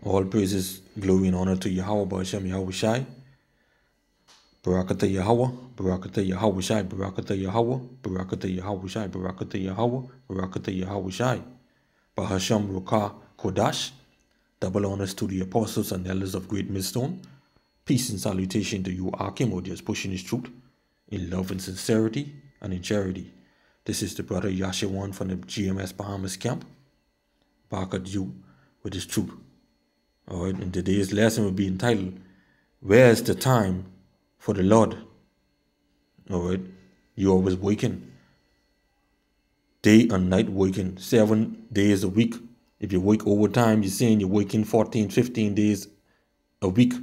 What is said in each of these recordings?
All praises, glory, and honor to Yahweh, Ba'ashem Yahweh Shai. Barakatah Yahweh, Barakatah Yahweh Shai, Barakatah Yahweh, Barakatah Yahweh Shai, Barakatah Yahweh, Barakatah Yahweh Shai. Bahasham Rukah Kodash. Double honors to the apostles and elders of Great Millstone. Peace and salutation to you, Akim, or just pushing his truth in love and sincerity and in charity. This is the brother YASHAWAN from the GMS Bahamas camp. Back at you with his truth. Alright, and today's lesson will be entitled, Where is the time for the Lord? Alright, you always waking. Day and night waking, 7 days a week. If you wake overtime, you're saying you're waking 14, 15 days a week.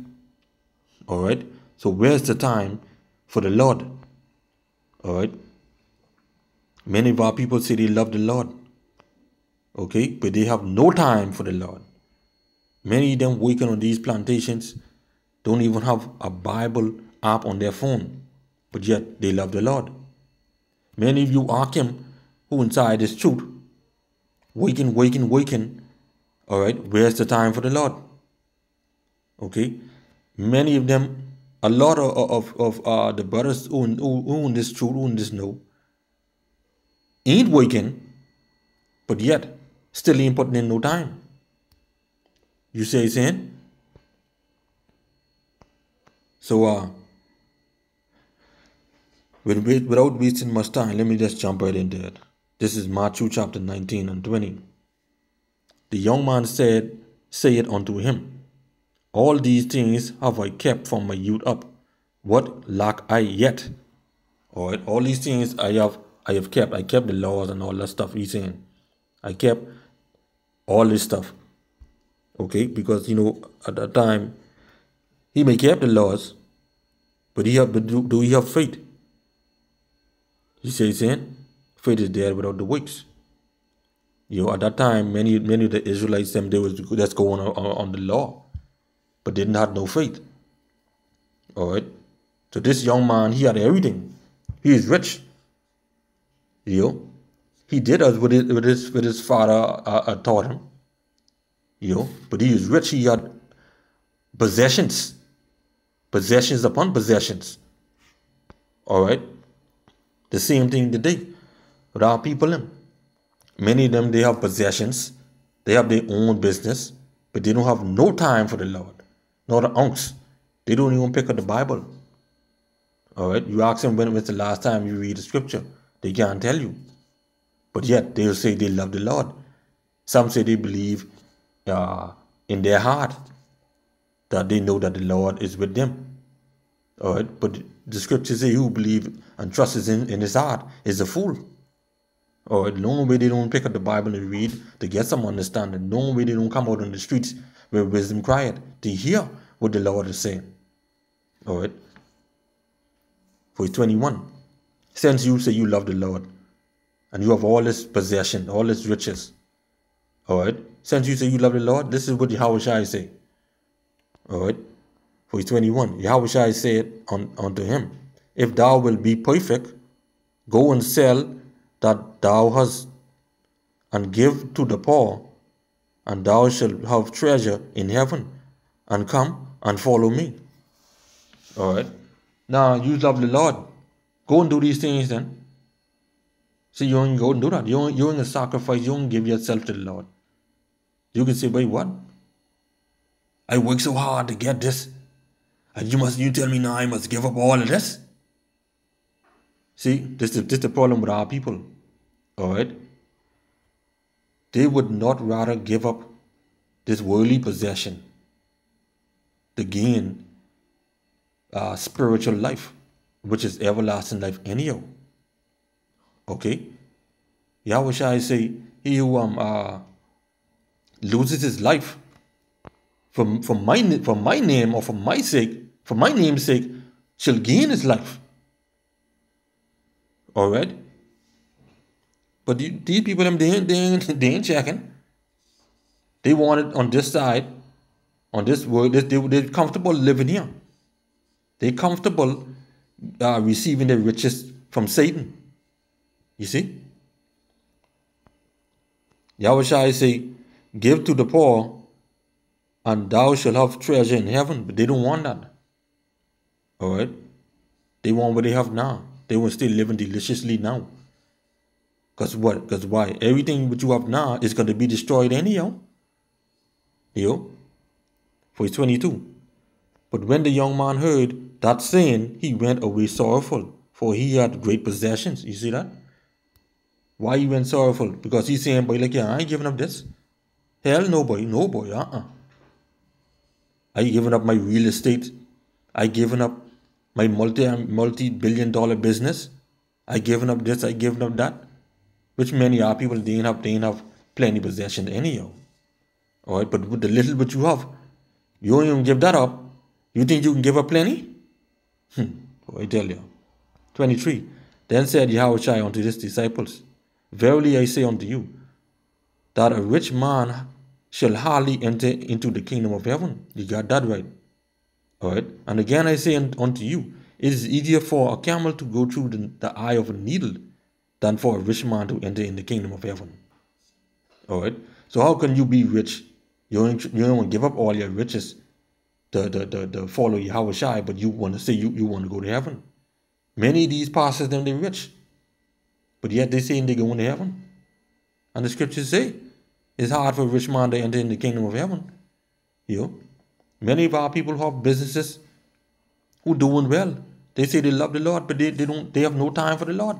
Alright, so where's the time for the Lord? Alright, many of our people say they love the Lord. Okay, but they have no time for the Lord. Many of them working on these plantations don't even have a Bible app on their phone, but yet they love the Lord. Many of you Akim who inside this truth, waking. All right, where's the time for the Lord? Okay, many of them, a lot of the brothers who in this truth, who in this know, ain't waking, but yet still ain't putting in no time. You say it's in? So without wasting much time, let me just jump right into it. This is Matthew chapter 19 and 20. The young man said unto him, All these things have I kept from my youth up. What lack I yet? All right, all these things I have kept. I kept the laws and all that stuff he's saying. I kept all this stuff. Okay, because at that time he may keep the laws, but do he have faith? He says saying, faith is dead without the works. At that time, many of the Israelites, they was just going on the law, but didn't have no faith. All right. So this young man, he had everything. He is rich. He did as with his father taught him. But he is rich. He had possessions upon possessions. All right. The same thing today with our people. Many of them, they have possessions. They have their own business, but they don't have no time for the Lord. Not an ounce. They don't even pick up the Bible. All right. You ask them when was the last time you read the scripture. They can't tell you. But yet they'll say they love the Lord. Some say they believe in their heart that they know that the Lord is with them. All right. But the scriptures say who believes and trusts in his heart is a fool. All right. The only way they don't pick up the Bible and read to get some understanding. The only way they don't come out on the streets where wisdom cried to hear what the Lord is saying. All right. Verse 21. Since you say you love the Lord and you have all this possession, all this riches. All right. Since you say you love the Lord, this is what Yahweh Shai say. All right. Verse 21. Yahweh Shai said unto him, If thou wilt be perfect, go and sell that thou hast, and give to the poor, and thou shalt have treasure in heaven, and come and follow me. All right. Now, you love the Lord. Go and do these things then. See, you ain't go and do that. You ain't a sacrifice. You don't give yourself to the Lord. You can say, wait, what? I work so hard to get this. And you tell me now I must give up all of this? See, this is the problem with our people. All right. They would not rather give up this worldly possession to gain spiritual life, which is everlasting life anyhow. Okay. Yahweh Shai say, he who loses his life for my name or for my name's sake, shall gain his life. All right. But these people, they ain't checking. They want it on this side, on this world. They're comfortable living here. They're comfortable receiving the riches from Satan. You see? Yahweh Shai say, give to the poor and thou shalt have treasure in heaven. But they don't want that. All right? They want what they have now. They want to stay living deliciously now. Because what? Because why? Everything what you have now is going to be destroyed anyhow. Verse 22. But when the young man heard that saying, he went away sorrowful, for he had great possessions. You see that? Why he went sorrowful? Because he's saying, boy, like, yeah, I ain't giving up this. Hell no, boy. No, boy. I giving up my real estate. I giving up my multi-billion dollar business. I giving up this. I giving up that. Which many are people, they ain't have plenty possession anyhow. All right, but with the little bit you have, you don't even give that up. You think you can give up plenty? I tell you. 23. Then said Yahushua unto his disciples, Verily I say unto you, that a rich man shall hardly enter into the kingdom of heaven. You got that right. All right. And again I say unto you, it is easier for a camel to go through the eye of a needle than for a rich man to enter in the kingdom of heaven. All right. So how can you be rich? You don't want to give up all your riches to follow Yahushua, but you want to say you want to go to heaven. Many of these pastors, they're rich, but yet they say they're going to heaven. And the scriptures say it's hard for a rich man to enter in the kingdom of heaven. Many of our people who have businesses who doing well. They say they love the Lord, but they have no time for the Lord.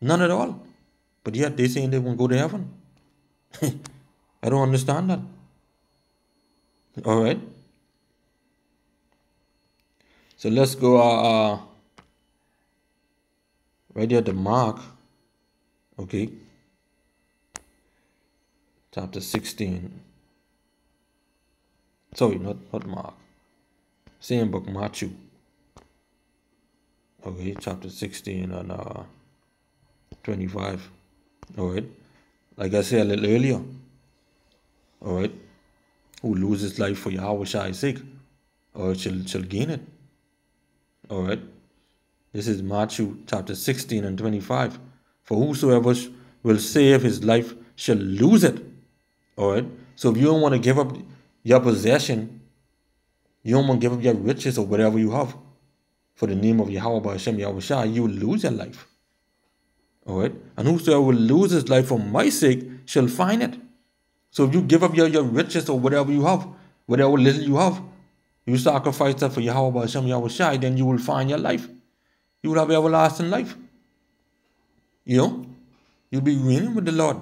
None at all. But yet they say they won't go to heaven. I don't understand that. All right. So let's go right here to Mark. Okay. Chapter 16. Sorry, not Mark. Same book, Matthew. Okay, chapter 16 and 25. All right. Like I said a little earlier. All right. Who loses life for Yahweh's sake, or shall gain it. All right. This is Matthew chapter 16 and 25. For whosoever will save his life shall lose it. All right. So if you don't want to give up your possession, you don't want to give up your riches or whatever you have for the name of Yahweh Hashem Yahweh, you will lose your life. All right. And whosoever will lose his life for my sake shall find it. So if you give up your riches or whatever you have, whatever little you have, you sacrifice that for Yahweh Hashem Yahweh, then you will find your life. You will have everlasting life. You'll be reigning with the Lord.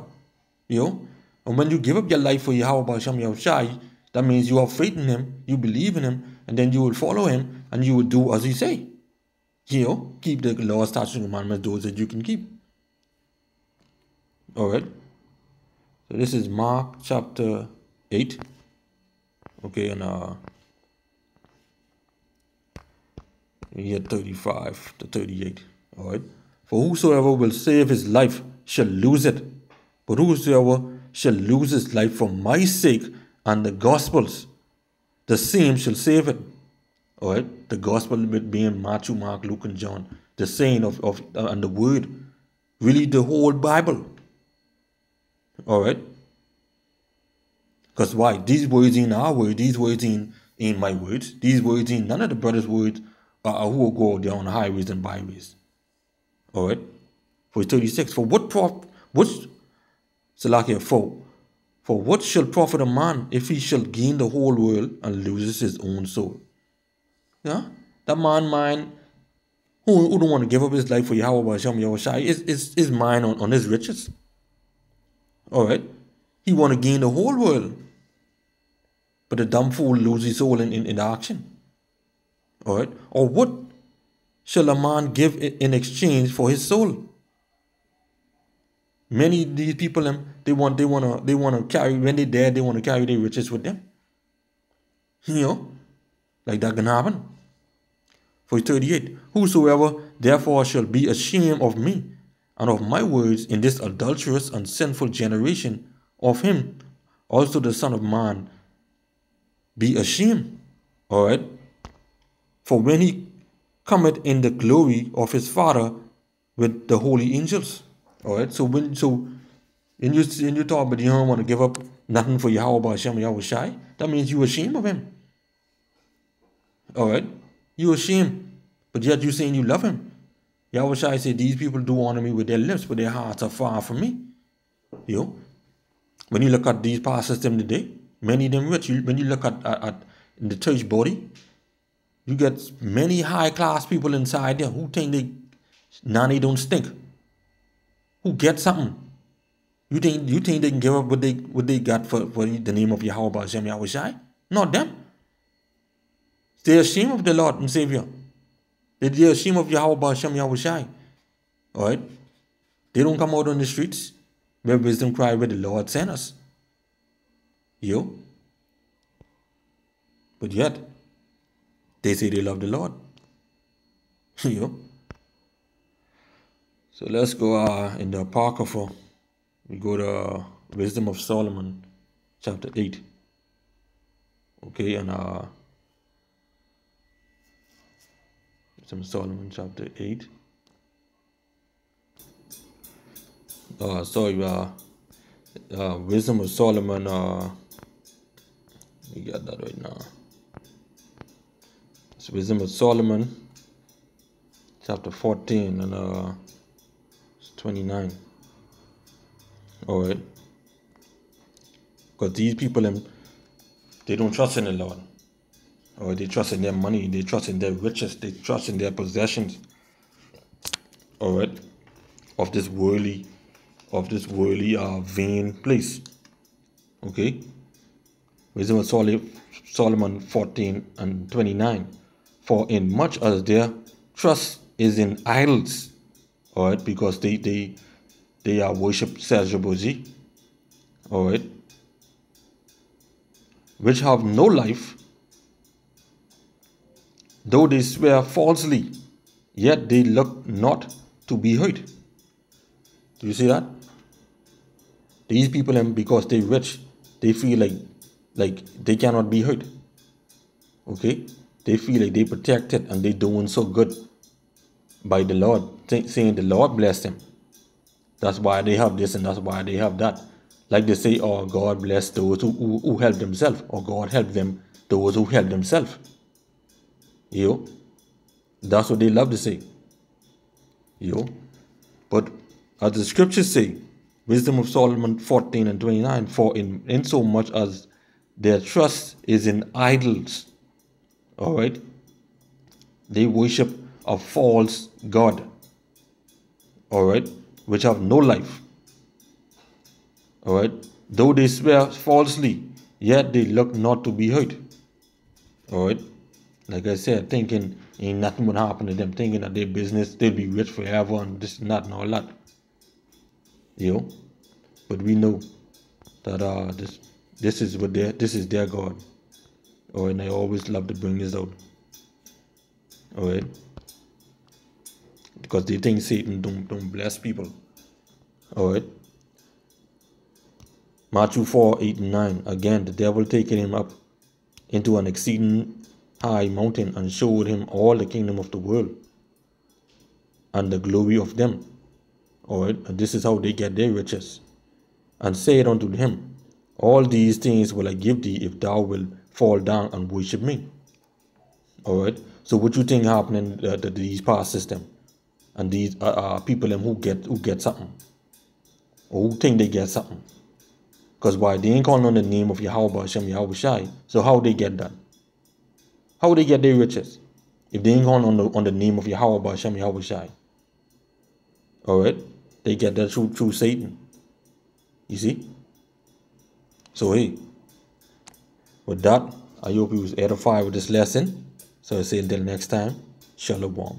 And when you give up your life for Yahweh Hashem Yahweh, that means you have faith in him, you believe in him, and then you will follow him, and you will do as he say. Keep the laws, statutes, and commandments, those that you can keep. All right. So this is Mark chapter 8. Okay, and here 35 to 38. All right. For whosoever will save his life shall lose it, but whosoever shall lose his life for my sake and the gospel's, the same shall save it. All right. The gospel being Matthew, Mark, Luke, and John. The saying of and the word, really the whole Bible. All right. Because why? These words ain't our words. These words ain't my words. These words ain't none of the brothers' words who will go out there on the highways and byways. All right. Verse 36. For what shall profit a man if he shall gain the whole world and loses his own soul? Yeah? That man mind who don't want to give up his life for Yahweh is mind on his riches. All right. He want to gain the whole world. But the dumb fool loses his soul in the action. All right. Or what shall a man give in exchange for his soul? Many of these people, they want to carry, when they're dead, they want to carry their riches with them. Like that can happen. Verse 38. Whosoever therefore shall be ashamed of me and of my words in this adulterous and sinful generation, of him also the Son of Man be ashamed. All right. For when he cometh in the glory of his Father with the holy angels. All right. So when you talk about you don't want to give up nothing for Yahweh Hashem Yahushai, that means you ashamed of him. Alright? You ashamed. But yet you saying you love him. Yahushai said, these people do honor me with their lips, but their hearts are far from me. When you look at these pastors them today, many of them rich, when you look at in the church body, you get many high class people inside there who think they don't stink. Who get something. You think they can give up what they got for the name of Yahweh Hashem Yahushai? Not them. They're ashamed of the Lord and Savior. They're ashamed of Yahweh Hashem Yahushai. Alright? They don't come out on the streets where wisdom cry where the Lord sent us. But yet, they say they love the Lord. So let's go in the Apocrypha. We go to Wisdom of Solomon, chapter 8. Okay, and Wisdom of Solomon, chapter 8. Wisdom of Solomon, we got that right now. It's Wisdom of Solomon, chapter 14 and 29. Alright. Because these people, they don't trust in the Lord. Or they trust in their money, they trust in their riches, they trust in their possessions. Alright. Of this worldly vain place. Okay. Wisdom of Solomon 14 and 29. For in much as their trust is in idols, alright, because they are worship Serjaboji, alright, which have no life, though they swear falsely, yet they look not to be heard. Do you see that? These people, because they're rich, they feel like they cannot be heard. Okay? They feel like they protected and they doing so good by the Lord, saying the Lord bless them. That's why they have this and that's why they have that. Like they say, oh, God bless those who help themselves, or God help them, those who help themselves. That's what they love to say. But as the scriptures say, Wisdom of Solomon 14 and 29, for in so much as their trust is in idols, alright, they worship a false god, alright, which have no life, alright, though they swear falsely, yet they look not to be heard, alright. Like I said, thinking ain't nothing would happen to them, thinking that their business, they'll be rich forever and this and that and all that. But we know that this is their God. Alright, and I always love to bring this out. Alright. Because they think Satan don't bless people. Alright. Matthew 4, 8 and 9. Again, the devil taking him up into an exceeding high mountain and showed him all the kingdom of the world and the glory of them. Alright, and this is how they get their riches. And said unto him, all these things will I give thee if thou wilt fall down and worship me. Alright, so what you think happening to these past system and these people who get something, or who think they get something? Because why? They ain't calling on the name of Yahweh Hashem Yahushai. So how they get that? How they get their riches if they ain't calling on the name of Yahweh Hashem Yahushai? Alright, they get that through Satan. You see? So hey, with that, I hope you was edified with this lesson. So I say until next time, Shalom.